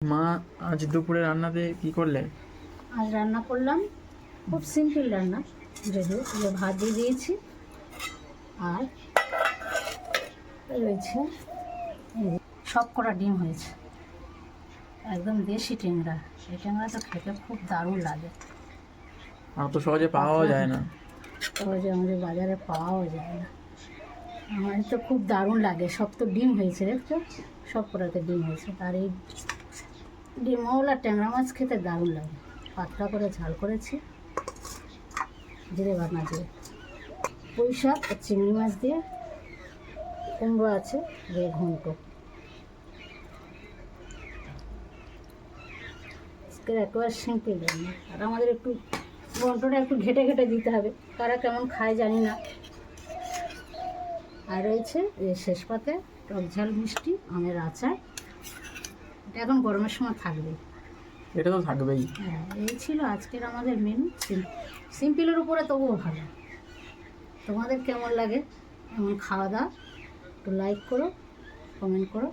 মা, আজ দুপুরে রান্নাতে কি করলে? আজ রান্না করলাম খুব সিম্পল রান্না, যদিও যে ভাত দিয়ে দিয়েছি আর রয়েছে সব কটা ডিম হয়েছে, একদম দেশি ট্যাংরা। এই ট্যাংরা তো খেতে খুব দারুণ লাগে, আর তো সহজে পাওয়াও যায় না। সহজে আমাদের বাজারে পাওয়াও যায় না। আমার তো খুব দারুণ লাগে। সব তো ডিম হয়েছে, দেখছো সব কটাতে ডিম হয়েছে। আর এই ডিমওয়ালা ট্যাংরা মাছ খেতে দারুণ লাগে। পাতলা করে ঝাল করেছি জিরে বাটনা দিয়ে, পুঁই শাক আর চিংড়ি মাছ দিয়ে, কুমড়ো আছে দিয়ে ঘন্ট। আজকের একেবারে সিম্পল রান্না। আর আমাদের একটু ঘন্টটা একটু ঘেটে ঘেটে দিতে হবে, কারা কেমন খায় জানি না। আর রয়েছে এই শেষ পাতে টক ঝাল মিষ্টি আমের আচার। এটা এখন গরমের সময় থাকবে। এটা তো থাকবেই। হ্যাঁ, এই ছিল আজকের আমাদের মেনু। সিম্পলের উপরে তবুও ভালো। তোমাদের কেমন লাগে এমন খাওয়া দাওয়া? একটু লাইক করো, কমেন্ট করো।